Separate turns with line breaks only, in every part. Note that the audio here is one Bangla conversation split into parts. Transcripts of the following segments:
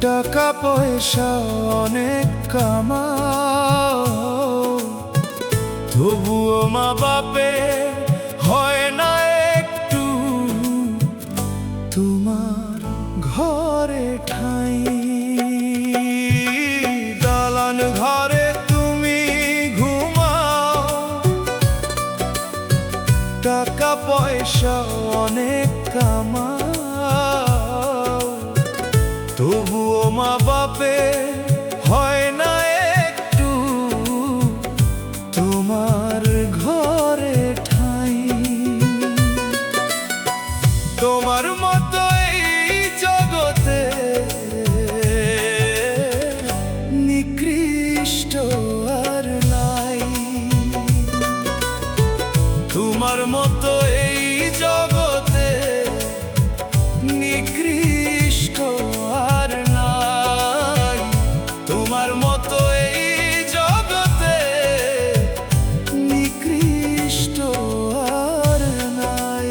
টাকা পয়সা অনেক কামাও, তবুও মা বাপে হয় না একটু তোমার ঘরে ঠাঁই। দালান ঘরে তুমি ঘুমাও, টাকা পয়সা অনেক কামাও, তবুও মা বাপে হয় না একটু তোমার ঘরে ঠাঁই। তোমার মতো এই জগতে নিকৃষ্ট আর নাই, তোমার মতো এই জগতে নিকৃষ্ট আর নাই, তোমার মতো এই জগতে নিকৃষ্ট আর নাই।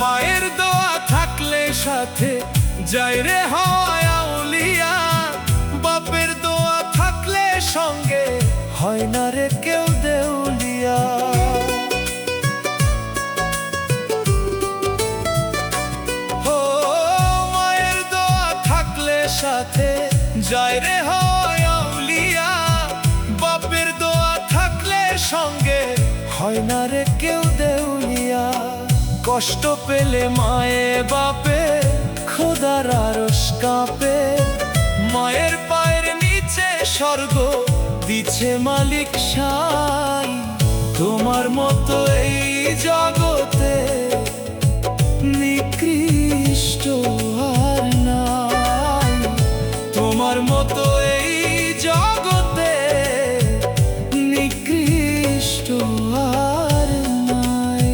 মায়ের দোয়া থাকলে সাথে যাই রে হয় আউলিয়া, বাপের দোয়া থাকলে সঙ্গে হয় না রে কেউ দেউলিয়া। ও মায়ের দোয়া থাকলে সাথে যাই রে হয় আউলিয়া, বাপের দোয়া থাকলে সঙ্গে হয় না রে কেউ দেউলিয়া। কষ্ট পেলে মায়ে বাপে খোদার আরশ কাঁপে, মায়ের পায়ের নিচে স্বর্গ দিছে মালিক সাই। তোমার মতো এই জগতে নিকৃষ্ট আর নাই, তোমার মতো এই জগতে নিকৃষ্ট আর নাই।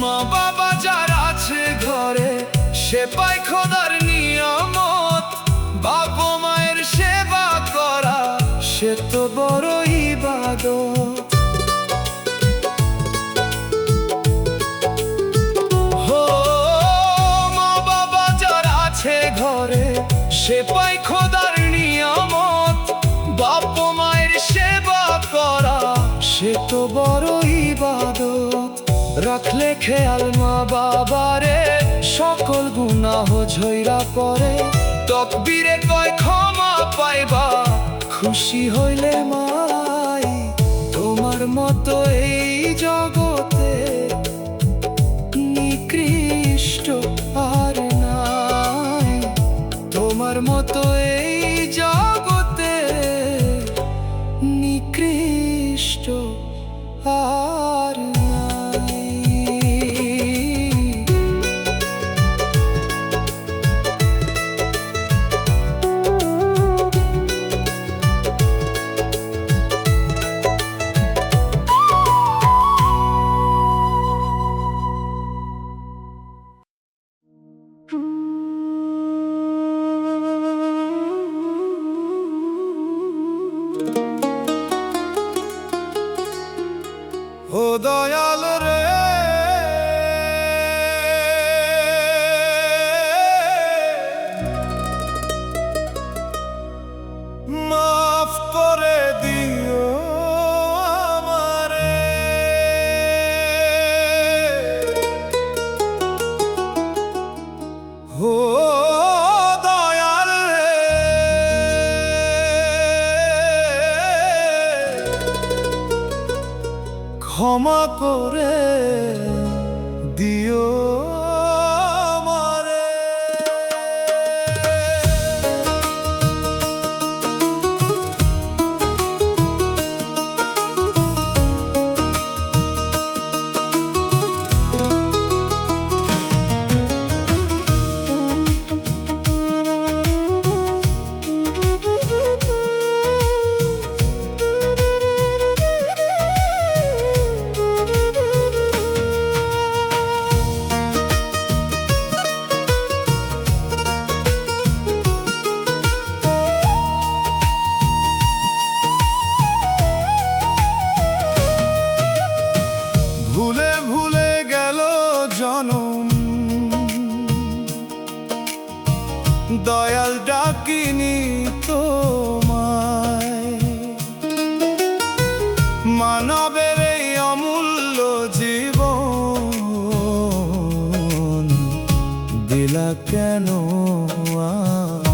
মা বাবা যার আছে ঘরে সে পায় খোদার নিয়ামত, বাপ মায়ের সেবা করা সে তো বড় ইবাদত। হো মা বাবা যার আছে ঘরে সে পায় খোদার নিয়ামত, বাপ মায়ের সেবা করা সে তো বড় ইবাদত। রাখলে খেয়াল মা বাবারে সকল গুনাহ ঝইরা পড়ে, তকবীরে কয় ক্ষমা পাইবা খুশি হইলে মাই। তোমার মতো এই জগতে নিকৃষ্ট আর নাই, তোমার মতো এই জগতে নিকৃষ্ট আর নাই। ও দয়াল রে, মাফ করে দিও আমারে, ও দয়াল রে, ক্ষমা করে ভুলে ভুলে গেল জনম, দয়াল ডাকিনি তোমায়। মানবের এই অমূল্য জীবন দিলা কেন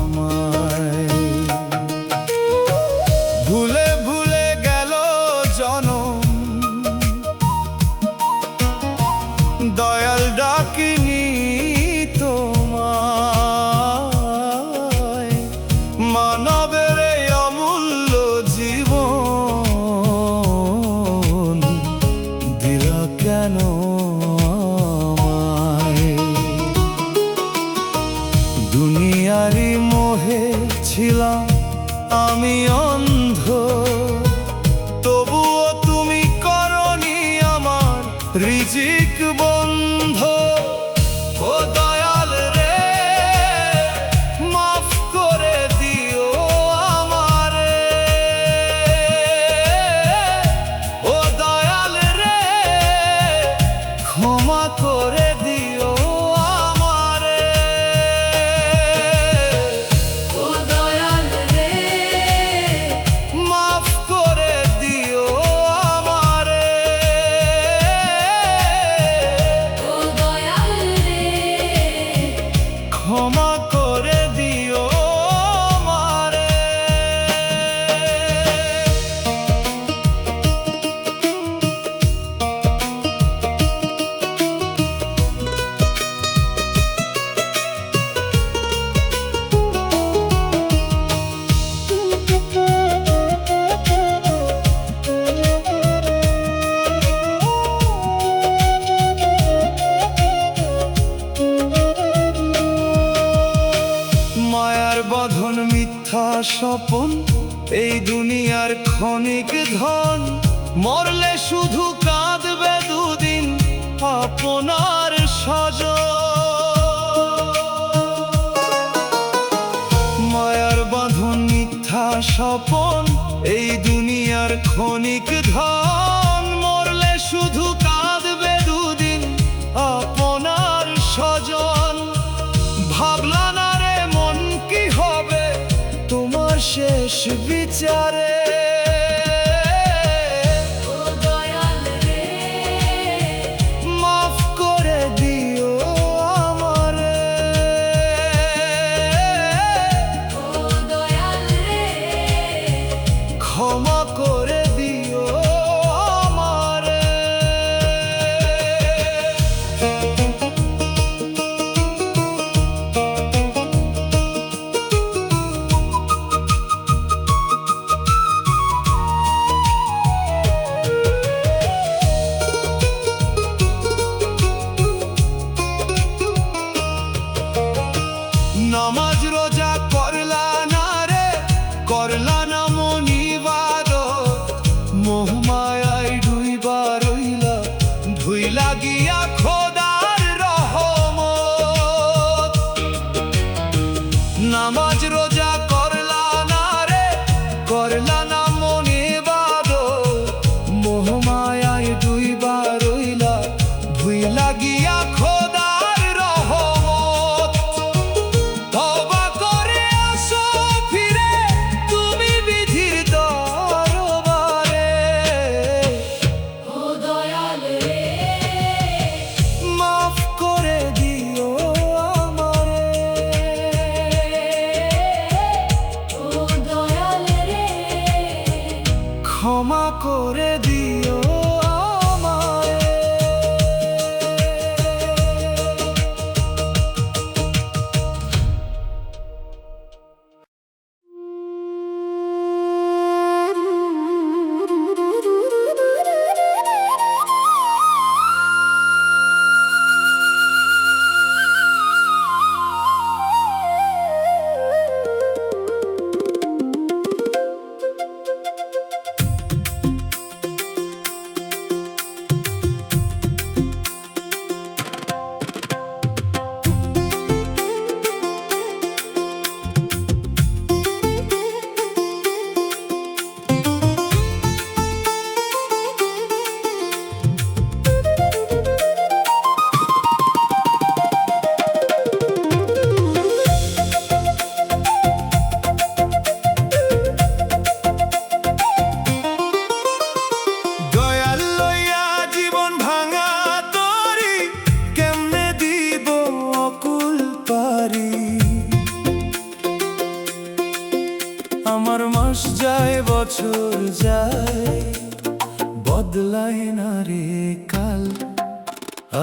আমায়? ভুলে ভুলে গেল জনম, দয়াল ডাকিনি তোমায়। মানবের এই অমূল্য জীবন দিলা কেন আমায়? দুনিয়ারি মোহে ছিলাম আমি অন্ধ, তবুও তুমি করনি আমার রিজিক বন্ধ। ও দয়াল রে, মাফ করে দিও আমারে। ও দয়াল রে, ক্ষমা করে দিও আমারে।
ও দয়াল রে,
মাফ করে দিও আমারে।
ও দয়াল রে,
ক্ষমা করে দিও আমারে। মায়ার বাঁধন মিথ্যা স্বপন, এই দুনিয়ার ক্ষণিক ধন, মরলে শুধু কাঁদবে দুদিন আপনার স্বজন। মায়ার বাঁধন মিথ্যা স্বপন, এই দুনিয়ার ক্ষণিক ধন, মরলে শুধু কাঁদবে দুদিন আপনার স্বজন। ভাবলা না রে মন কি হবে তোমার শেষ বিচারে?
ও দয়াল রে,
মাফ করে দিও আমারে।
ও দয়াল রে,
ক্ষমা করে দিও আমারে। নামাজ রোজা করলা না রে, করলা না মনিবাদত, মোহমায়ায় ডুইবা রইলা, ধুইলা গিয়া খোদার রহমত। নামাজ রোজা করলা না রে, করলা না মনিবাদত, মোহমায়ায় ডুইবা রইলা, ধুইলা গিয়া খোদার রহমত। তওবা করে আসো ফিরে তুমি বিধির দরবারে।
ও দয়াল রে,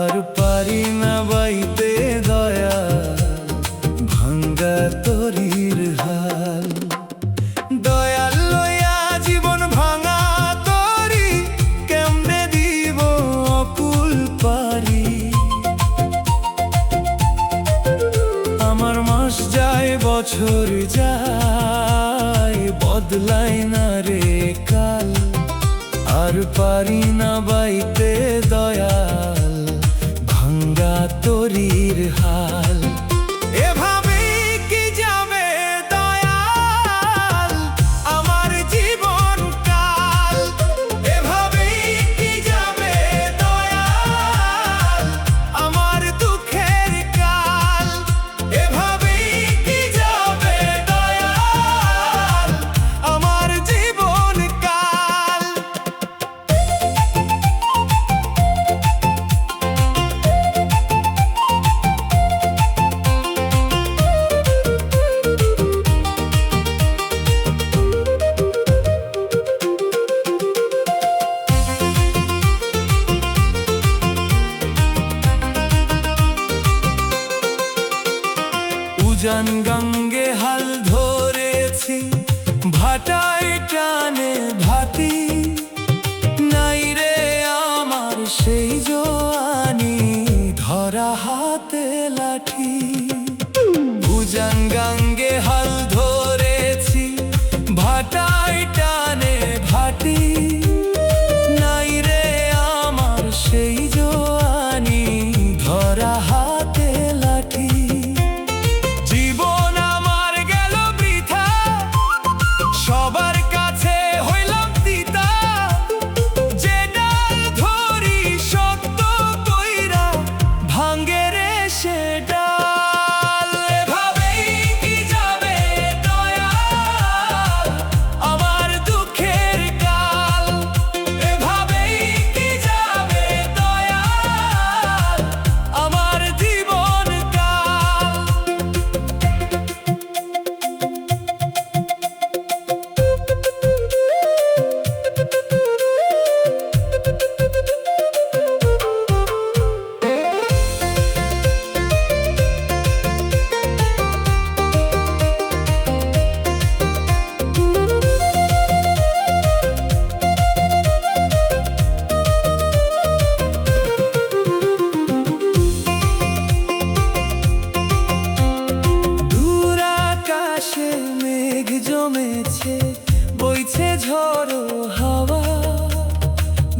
আর পারি না বাইতে দয়া ভাঙ্গা তরির হাল। দয়াল লইয়া জীবন ভাঙা তরি কেমনে দিব অকুল পারি। আমার মাস যায় বছর যায় বদলায় না রে কাল। আর পারি না বাইতে দয়াল ভাঙ্গা তরির হাল। এভাবেই কি যাবে দয়াল আমার জীবন কাল। এভাবেই কি যাবে দয়াল আমার দুঃখের কাল। এভাবেই কি যাবে দয়াল আমার জীবন কাল। উজান গঙ্গে হাল ধরেছি ভাটায় টানে ভাতি। নাই রে আমার সেই জোয়ানি ধরা হাতে লাঠি। উজান গঙ্গে হাল ধরেছি ভাটায় টানে ভাটি। নাই রে আমার সেই জোয়ানি ধরা হাতে লাঠি। জীবন আমার গেল বৃথা সবার কাছে হইলাম তিতা। যে ডাল ধরি শক্ত কইরা ভাঙ্গে রে সে ডাল। এভাবেই কি যাবে দয়াল আমার দুঃখের কাল। এভাবেই কি যাবে দয়াল আমার জীবন কাল। দূর আকাশে মেঘ জমেছে বইছে ঝড়ো হাওয়া।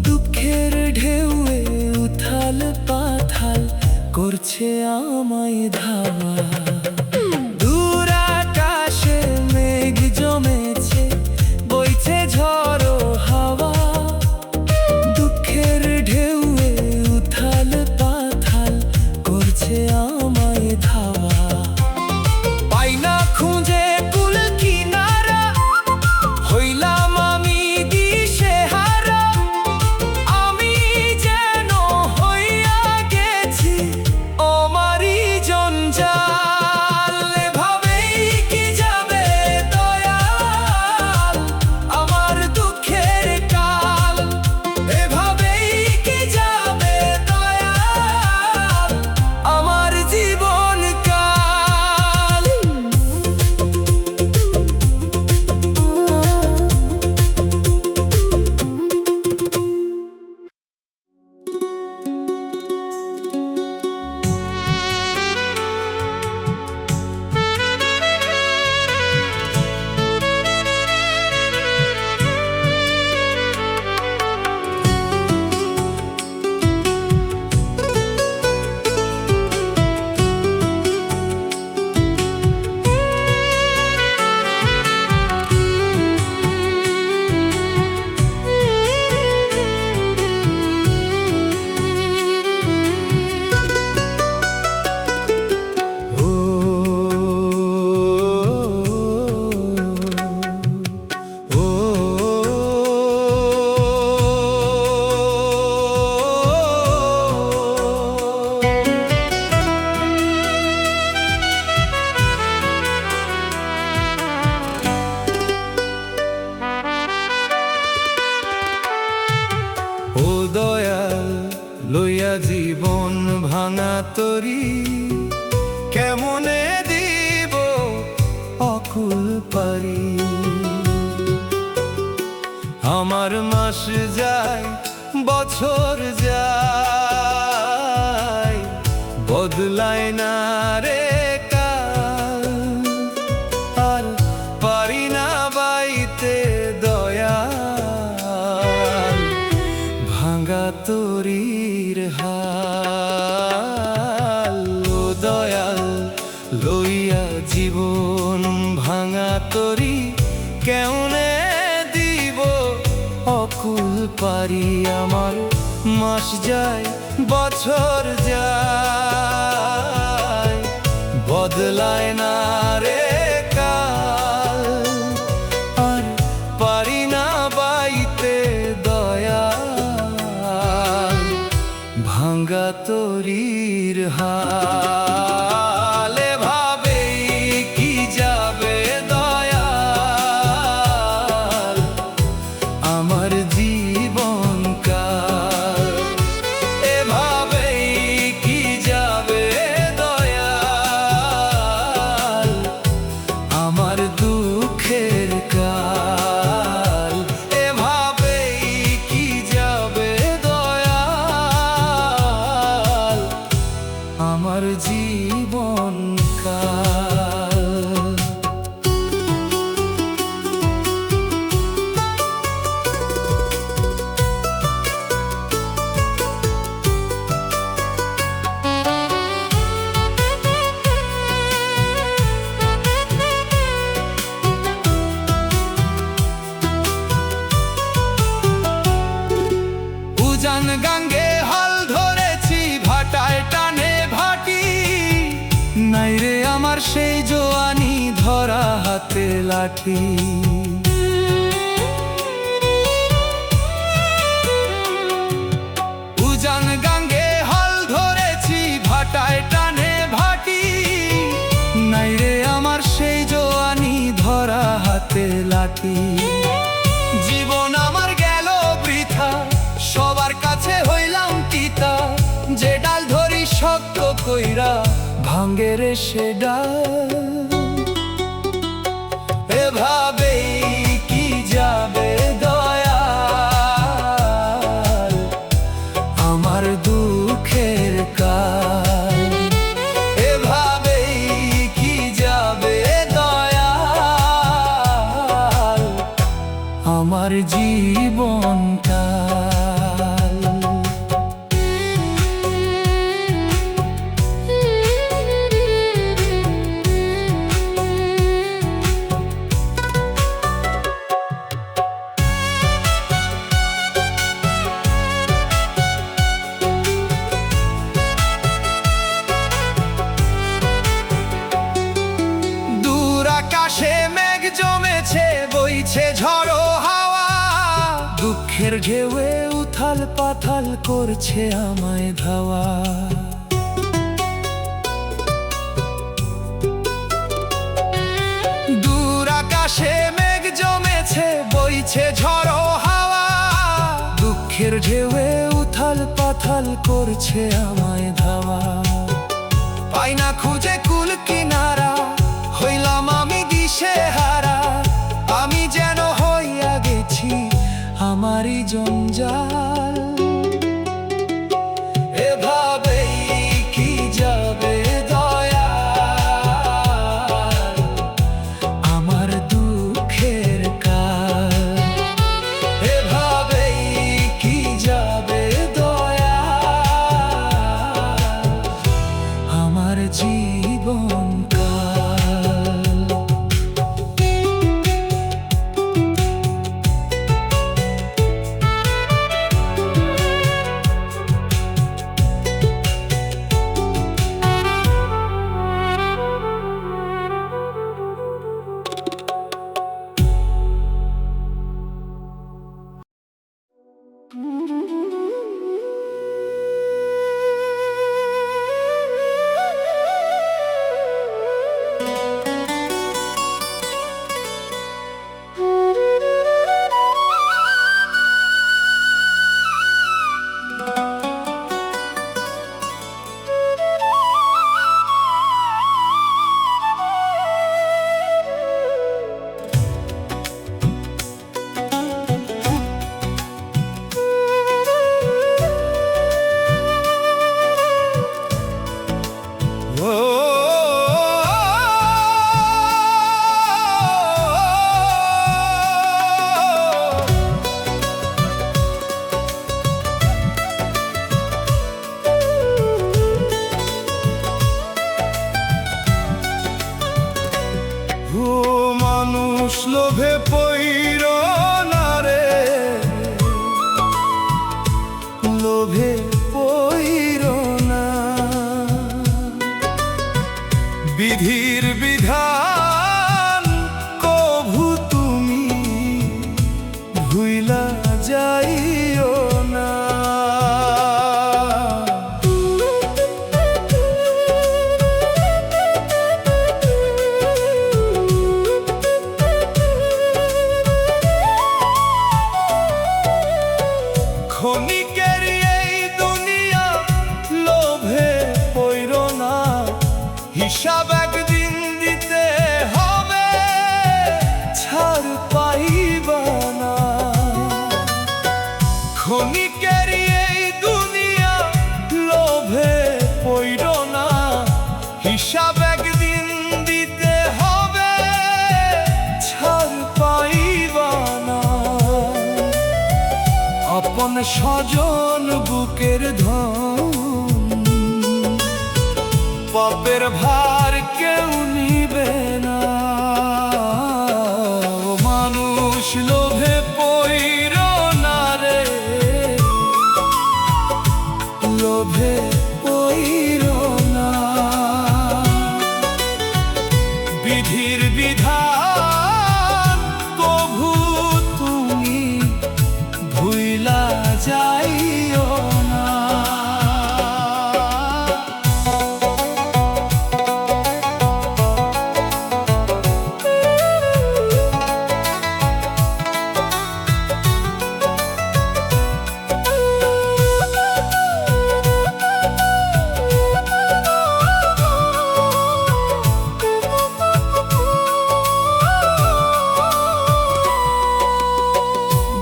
দুঃখের ঢেউয়ে উথাল পাথাল করছে আমায় ধাওয়া। দূর আকাশে মেঘ জমেছে বইছে ঝড়ো হাওয়া। দুঃখের ঢেউয়ে উথাল পাথাল করছে আমায় ধাওয়া। পাই না খুঁজে কুল কিনারা হইলাম আমি দিশেহারা। আমি যেন হইয়া গেছি আমারই জঞ্জাল। ভাঙা তরি কেমনে দিব অকুল পারি। আমার মাস যায় বছর যায়, বদলায় না রে কাল, আর পারি না বাইতে দয়াল, ভাঙা তরির হাল। ও দয়াল লইয়া জীবন ভাঙা তরি কেমনে দিব অকুল পারি। আমার মাস যায় বছর যায়, বদলায় না রে কাল, আর পারি না বাইতে দয়াল, ভাঙা তরির হাল। এভাবে কি যাবে দয়াল আমার জীবনকাল, এভাবে কি যাবে দয়াল আমার দুঃখের কাল, এভাবে কি যাবে দয়াল আমার জীবনকাল। উজান গাঙ্গে হাল ধরেছি, ভাটায় টানে ভাটি, নাই রে আমার সেই জোয়ানি ধরা হাতে লাঠি। উজান গাঙ্গে হাল ধরেছি, ভাটায় টানে ভাটি, নাই রে আমার সেই জোয়ানি ধরা হাতে লাঠি। জীবন আমার গেল বৃথা, সবার কাছে হইলাম তিতা, যে ডাল ধরি শক্ত কইরা ভাঙ্গে রে সে ডাল। এভাবেই কি যাবে দয়াল আমার দুঃখের কাল, এভাবেই কি যাবে দয়াল আমার জীবনকাল। দূর আকাশে মেঘ জমেছে, বইছে ঝড়ো হাওয়া, দুঃখের ঢেউয়ে উথাল পাথাল করছে আমায় ধাওয়া। দূর আকাশে মেঘ জমেছে, বইছে ঝড়ো হাওয়া, দুঃখের ঢেউয়ে উথাল পাথাল করছে আমায় ধাওয়া। পাই না খুঁজে কুল কিনারা, হইলাম আমি দিশেহারা, আমি যেন হইয়া গেছি আমারই জঞ্জাল। এভাবেই কি যাবে দয়াল আমার দুঃখের কাল, এভাবেই কি যাবে দয়াল আমার জীবনকাল। বুকের ধন, পাপের ভার কেউ নিবে না। ও মানুষ লোভে পইর না রে, লোভে পইর না। বিধির বিধান কভু তুমি ভুইলা যাইও না।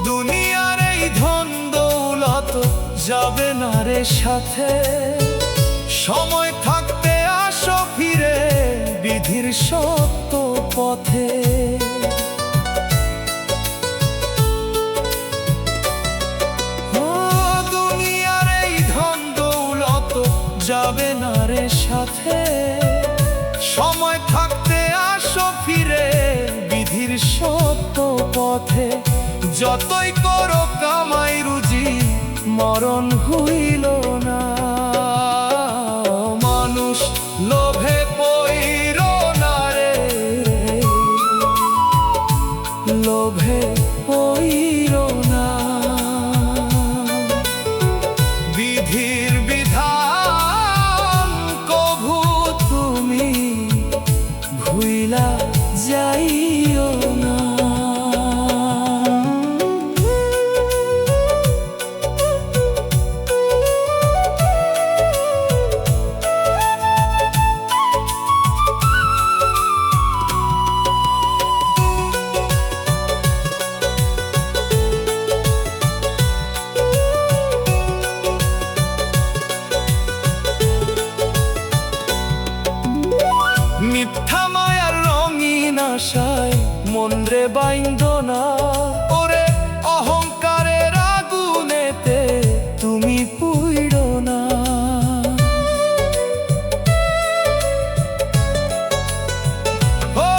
দুনিয়ার এই ধন দৌলত যাবে না রে সাথে, সময় থাকতে আসো ফিরে বিধির সত্য পথে। ও দুনিয়ার এই ধন দৌলত যাবে না রে সাথে, সময় থাকতে আসো ফিরে বিধির সত্য পথে। যতই করো কামাই রুজি মরণ হইল না। মানুষ লোভে পইর না রে, লোভে পইর না। বিধির বিধান কভু তুমি ভুইলা যাইও না। মিথ্যা মায়ার রঙিন আশায় মন রে বাইন্দ না। ওরে অহংকারের আগুনেতে তুমি পুইড়ো না। ও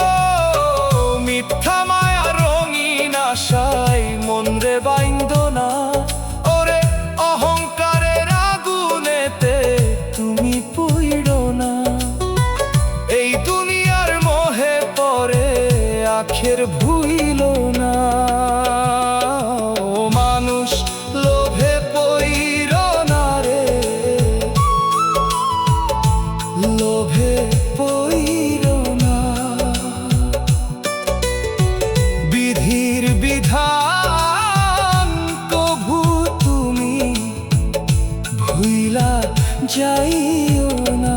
মিথ্যা মায়ার রঙিন আশায় মন রে বাইন্দ না। ওরে অহংকারের আগুনেতে তুমি পুইড়ো না। এই দুনিয়ার মোহে পরে আখের ভুইল না। ও মানুষ লোভে পইর না রে, লোভে পইর না। বিধির বিধান কভু তুমি ভুইলা যাইও না।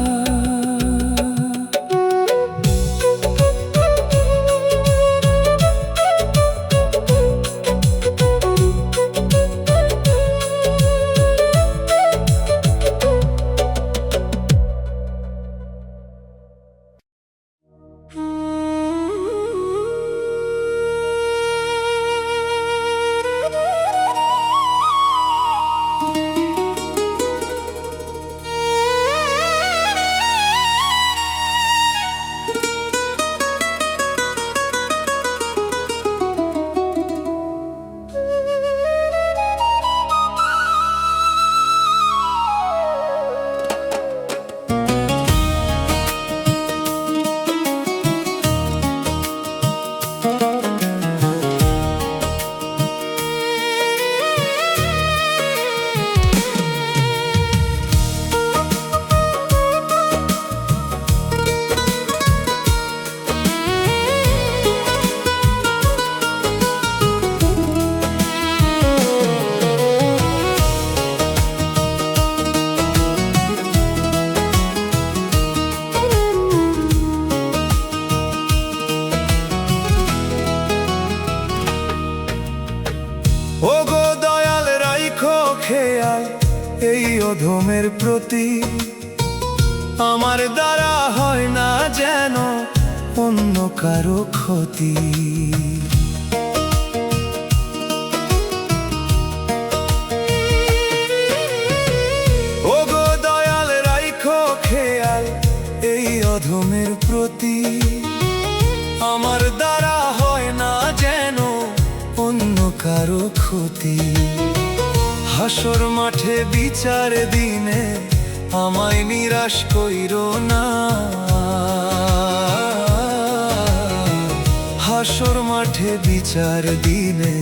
এই অধমের প্রতি আমার দ্বারা হয় না যেন অন্য কারো ক্ষতি। ও পরিশ্রমের প্রতি আমার দ্বারা হয় না যেন অন্য কারো ক্ষতি। হাসর মাঠে বিচার দিনে আমায় নিরাশ কইরো না। হাসর মাঠে বিচার দিনে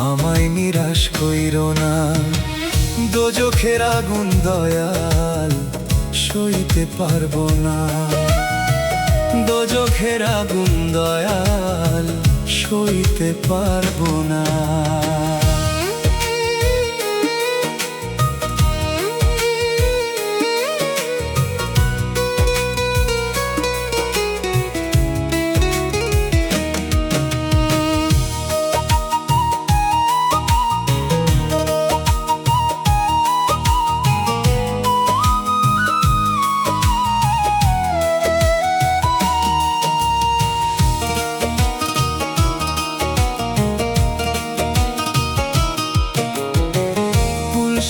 আমায় নিরাশ কইরো না। দোজখের আগুন দয়াল সইতে পারবো না। দোজখের আগুন দয়াল সইতে পারবো না।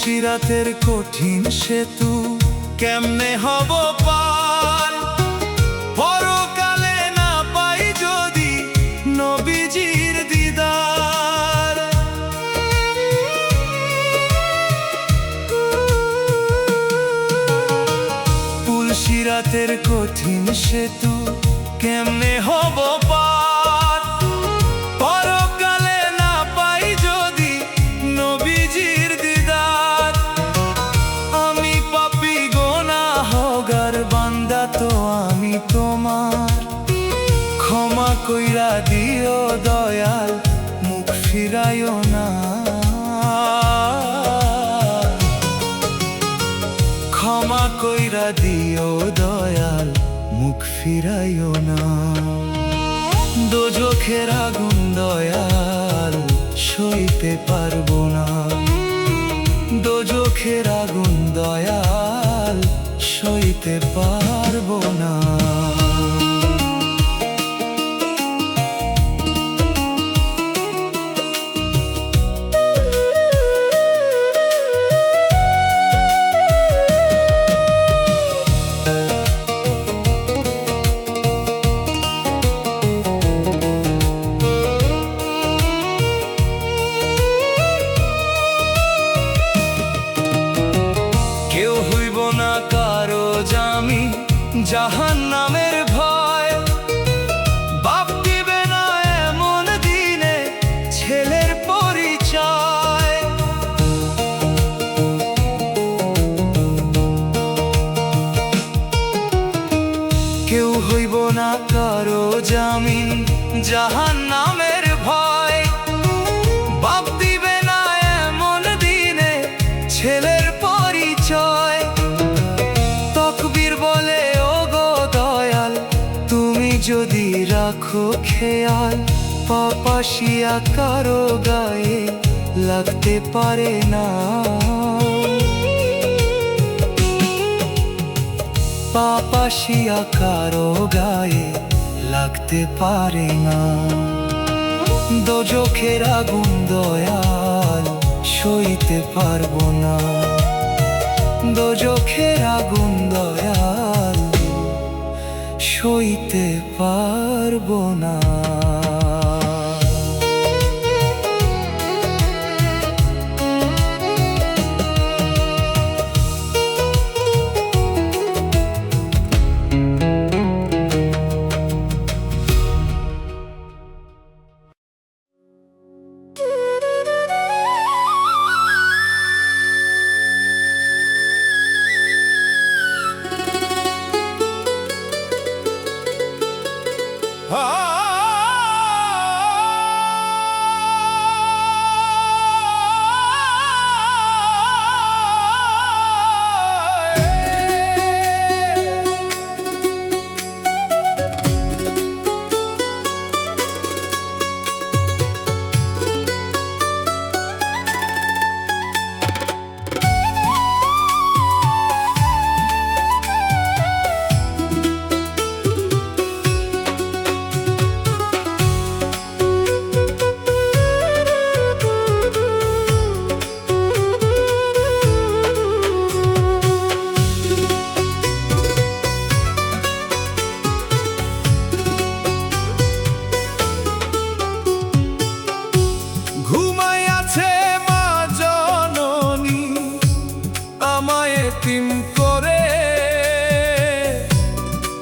সিরাতের কঠিন সেতু কেমনে হব পার, পরকালে না পাই যদি নবীজির দিদার। পুলসিরাতের কঠিন সেতু কেমনে হব পার, পরকালে না পাই যদি নবীজির দিদার। আমি পাপী গুনাহগার বান্দা তো আমি তোমার, ক্ষমা কইরা দিও দয়াল মুখ ফিরাইও না। ক্ষমা কইরা দিও দয়াল মুখ ফিরাইও না। দোজখের আগুন দয়াল সইতে পারবো না। দোজখের আগুন দয়াল সইতে পারবো না। জাহান্নামের ভয় বাপ দিবে না এমন দিনে ছেলের পরিচয়। কেউ হইব না কারো জামিন জাহান্নামের ভয়, বাপ দিবে না এমন দিনে ছেলের পরিচয়। তকবীর বলে যদি রাখো খেয়াল, পাপাশিয়া কারো গায়ে লাগতে পারে না। পাপাশিয়া কারো গায়ে লাগতে পারে না। দোজখের আগুন দয়াল সইতে পারবো না। দোজখের আগুন দয়াল সইতে পারবো না।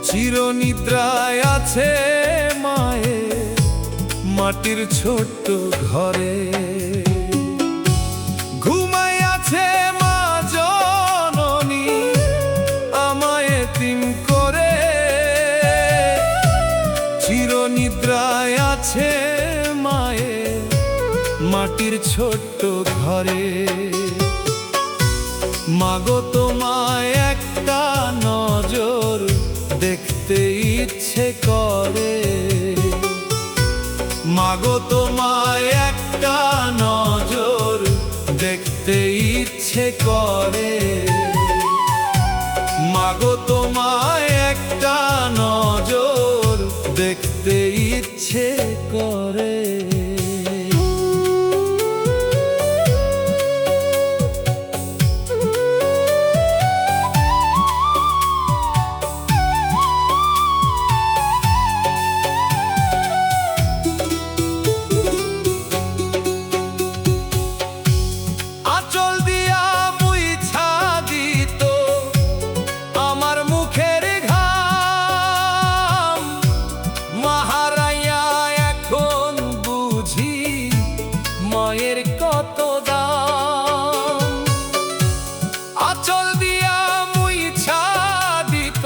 চিরনিদ্রায় আছে মায়ে মাটির ছোট্ট ঘরে, ঘুমাই আছে মা জননী আমায় এতিম করে। চিরনিদ্রায় আছে মায়ে মাটির ছোট্ট ঘরে। মাগো তোমায় একটা নজর দেখতে ইচ্ছে করে, মাগো তোমায় একটা নজর দেখতে ইচ্ছে করে, মাগো তোমায় একটা নজর দেখতে ইচ্ছে করে। মায়ের কত দাম, আঁচল দিয়া মুইছা দিত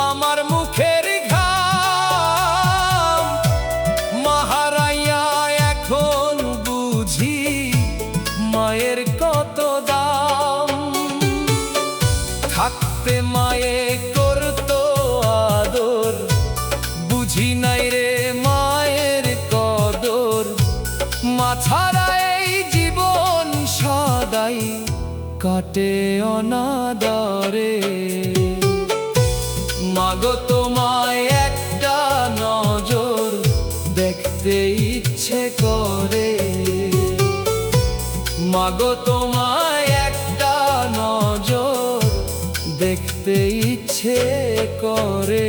আমার মুখের ঘাম। মাহারাইয়া এখন বুঝি মায়ের কত দাম। থাকতে মায়ে করতো আদর, বুঝি নাই রে মায়ের কদর। মা ছাড়া এই জীবন সদাই কাটে অনাদরে। মাগো তোমায় একটা নজর দেখতে ইচ্ছে করে, মাগো তোমায় একটা নজর দেখতে ইচ্ছে করে।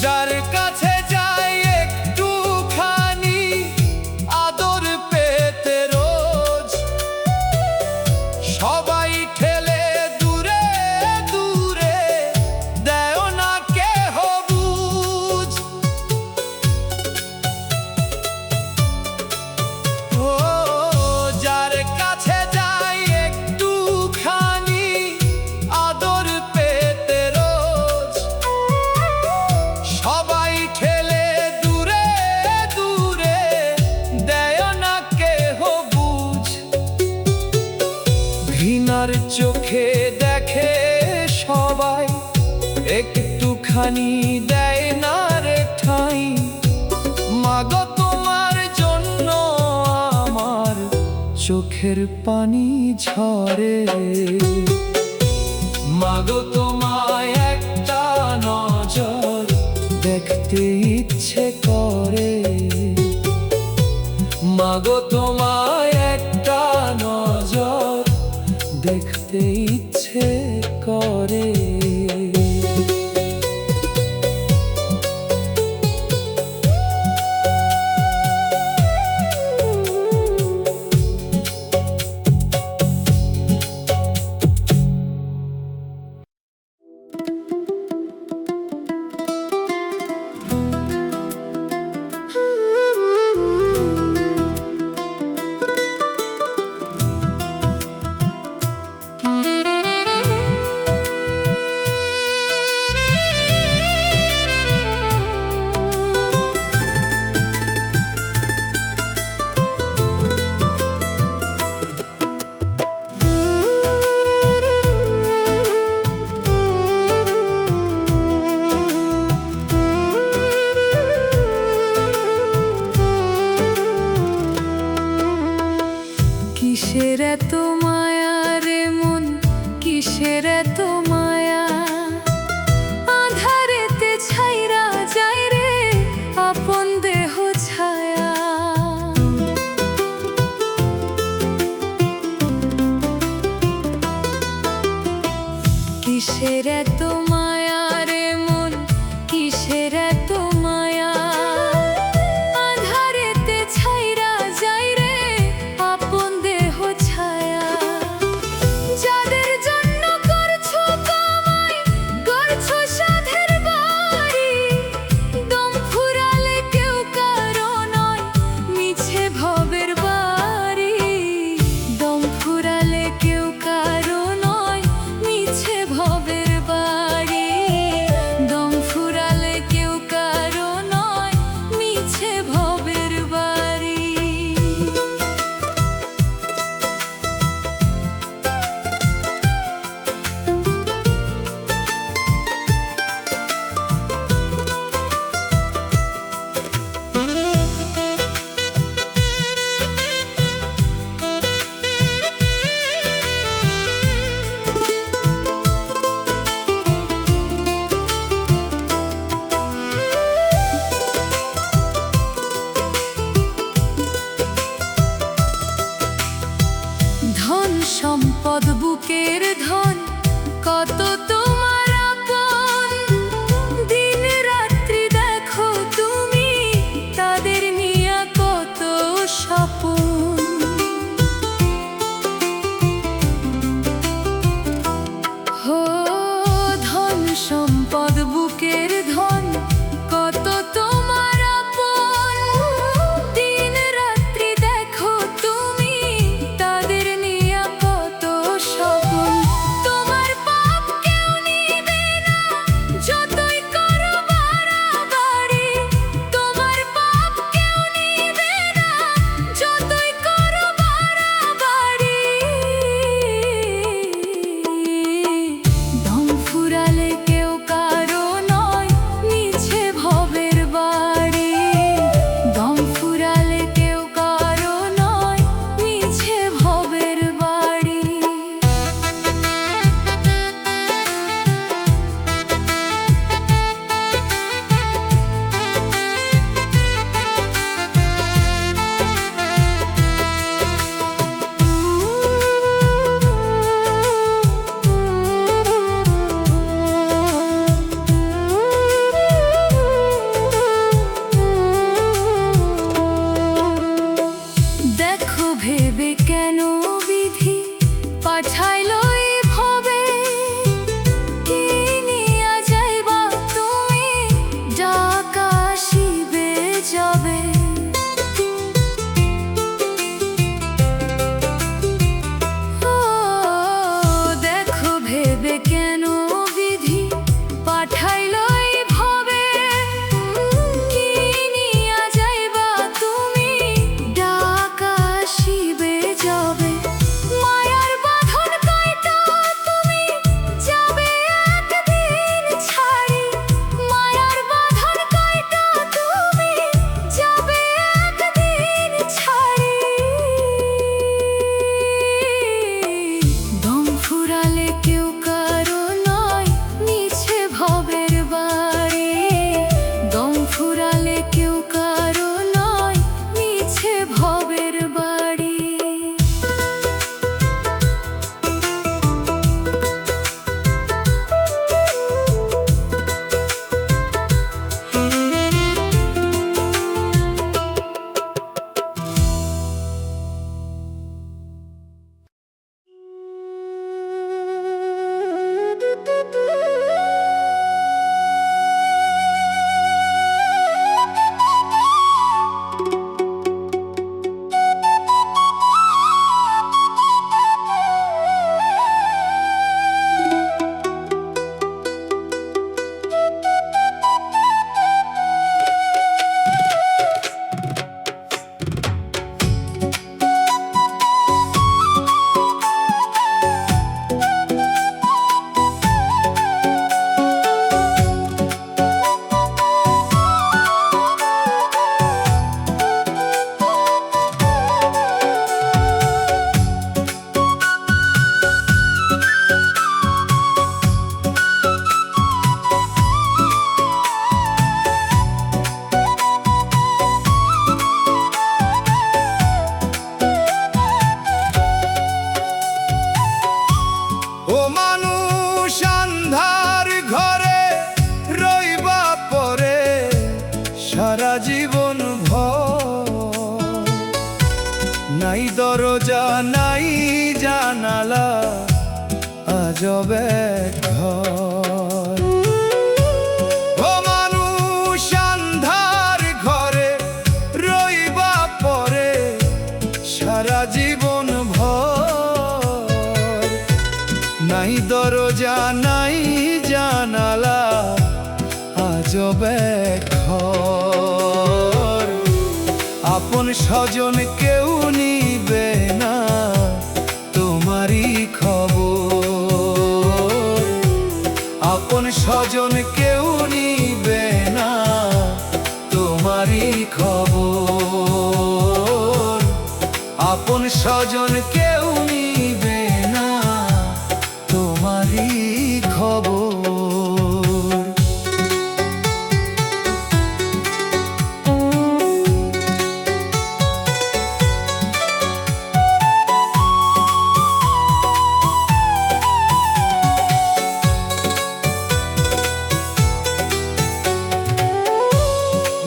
যার কাছে যাই একটুখানি আদর পেতে রোজ, সবাই ঠেলে দূরে দূরে দেয় না কেহ বুঝ। ও যার কাছে যাই একটুখানি আদর পেতে রোজ, সবাই ঠেলে দূরে দূরে দেয় না কেহ বুঝ। ঘৃণার চোখে দেখে সবাই, একটুখানি দেয় না রে ঠাই। মাগো তোমার জন্য আমার চোখের পানি ঝরে। মাগো তোমায় একটা নজর দেখতে ইচ্ছে করে, মাগো তোমায় একটা নজর দেখতে ইচ্ছে করে।
কিসের এত মায়া রে মন, কিসের এত মায়া? আধারেতে ছাইরা যায় রে আপন দেহ কিসের এত মায়া রে মন, কিসের এত মায়া? আঁধারেতে ছাইরা যাই রে আপন দেহ ছায়া। যাদের জন্য করছো কামাই, করছো সাধের বাড়ি, দম ফুরালে কেউ কারো নয়, মিছে ভবের বাড়ি। দম ফুরালে কেউ কারো নয়, মিছে ভবের বাড়ি।
সারা জীবন ভর। নাই দরজা নাই জানালা, আজব এক ঘর। ও মানুষ আন্ধার ঘরে রইবা পরে সারা জীবন ভর। নাই দরজা নাই জানালা, আজব এক ঘর। আপন স্বজন কেউ নিবে না তোমারই খবর। আপন স্বজন কেউ নিবে না তোমারই খবর। আপন স্বজন কেউ নিবে না তোমারই খবর।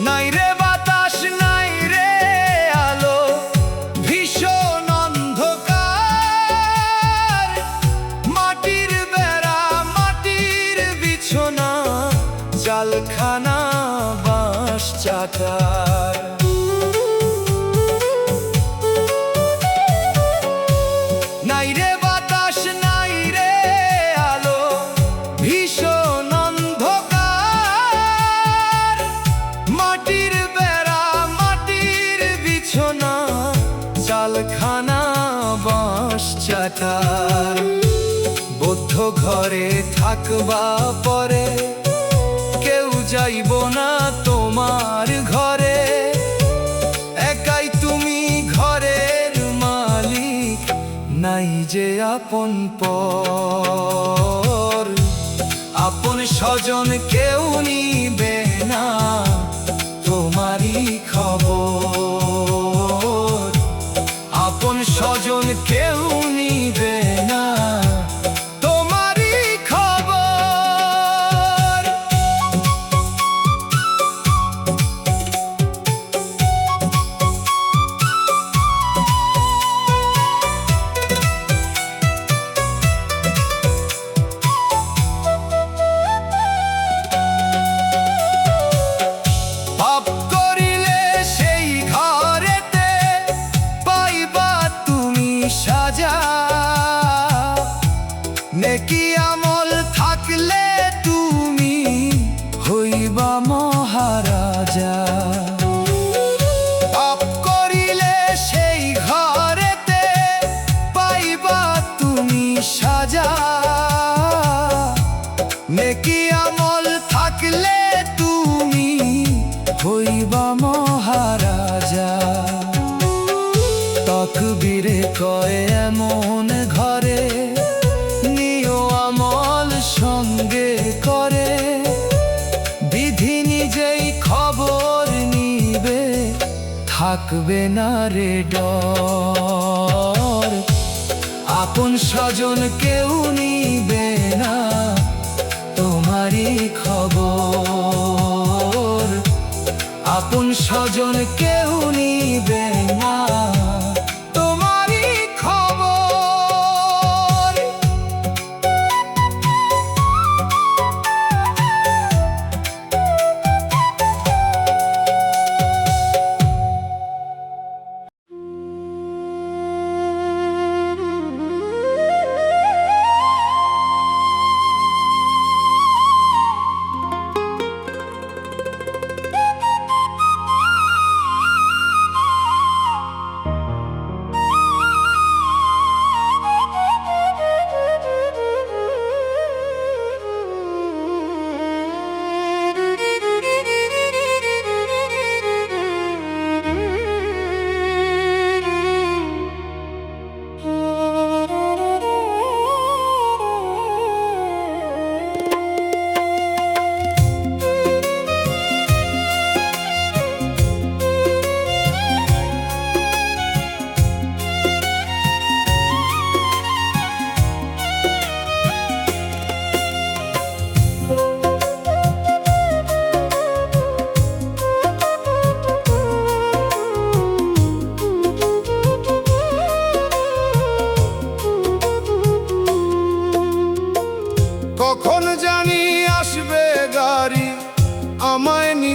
নাই রে বাতাস নাই রে আলো, ভীষণ অন্ধকার। মাটির বেড়া মাটির বিছনা, চালখানা বাঁশ চাটার। নাই রে বাতাস নাই রে আলো, ভীষণ অন্ধকার। মাটির বেড়া মাটির বিছনা, চালখানা বাঁশ চাটার। বদ্ধ ঘরে থাকবা পরে কেউ যাইব না তোমার ঘরে। একাই তুমি ঘরের মালিক, নাই যে আপন পর। আপন স্বজন কেউ নিবে না তোমারই খবর। আপন স্বজন কেউ নিবে না তোমারই খবর। পাপ করিলে সেই ঘরেতে পাইবা তুমি সাজা। নেকি আমল থাকলে তুমি হইবা মহারাজা। পাপ করিলে সেই ঘরেতে পাইবা তুমি সাজা। নেকি আমল থাকলে তুমি হইবা মহারাজা। তকবীরে কয় এমন ঘরে নিও আমল সঙ্গে করে। বিধি নিজেই খবর নিবে, থাকবে না রে ডর। আপন স্বজন কেউ নিবে না তোমারই খবর। আপন স্বজন কেউ নিবে না তোমারই খবর।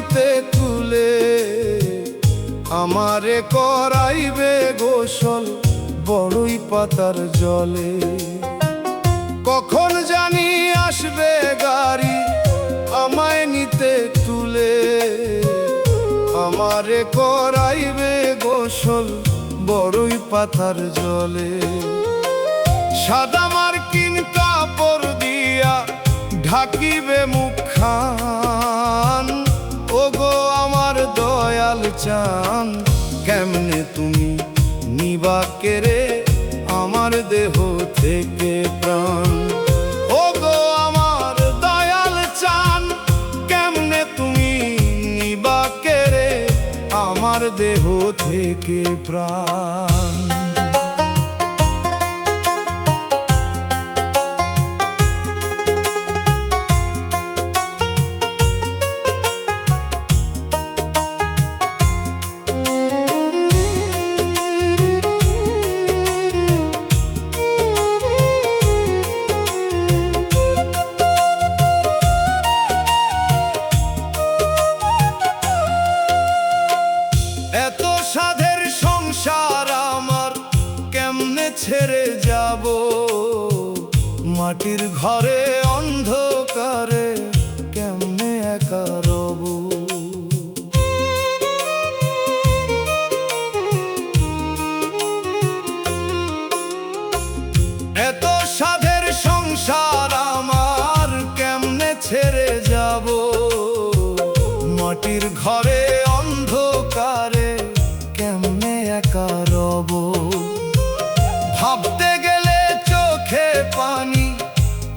নিতে তুলে আমারে করাইবে গোসল বড়ই পাতার জলে। কখন জানি আসবে গাড়ি আমায় নিতে তুলে আমারে করাইবে গোসল বড়ই পাতার জলে। সাদা মার্কিন কাপড় দিয়া ঢাকিবে মুখখান, ওগো আমার দয়াল চান কেমনে তুমি নিবা কেড়ে আমার দেহ থেকে প্রাণ। ওগো আমার দয়াল চান কেমনে তুমি নিবা কেড়ে আমার দেহ থেকে প্রাণ। এত সাধের সংসার আমার কেমনে ছেড়ে যাব, মাটির ঘরে অন্ধকারে কেমনে একা রব। এত সাধের সংসার আমার কেমনে ছেড়ে যাব, মাটির ঘরে অন্ধকারে কেমনে একা রব। ভাবতে গেলে চোখে পানি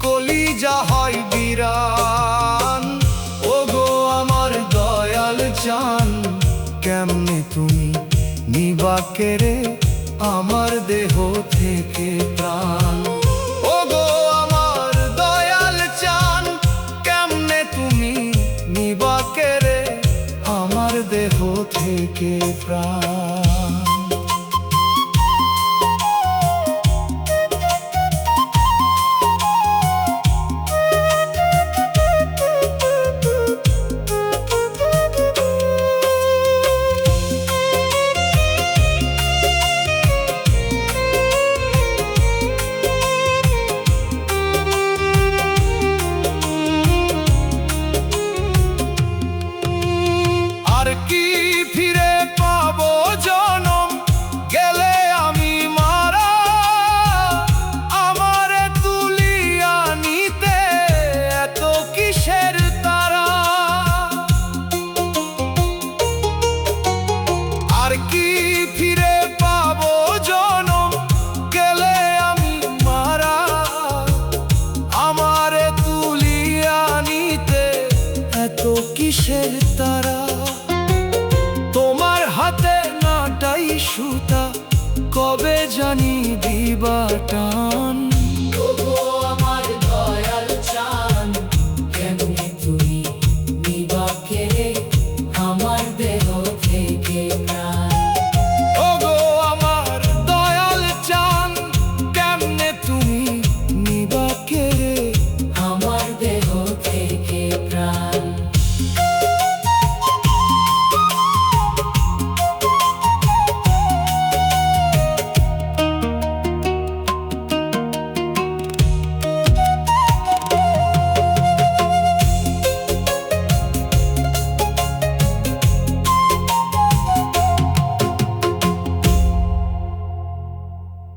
কলিজা হয় বিরান, ওগো আমার দয়াল চান কেমনে তুমি নিবা কেড়ে আমার দেহ থেকে প্রাণ। ওগো আমার দয়াল চান কেমনে তুমি নিবা কেড়ে আমার দেহ থেকে প্রাণ। আর কি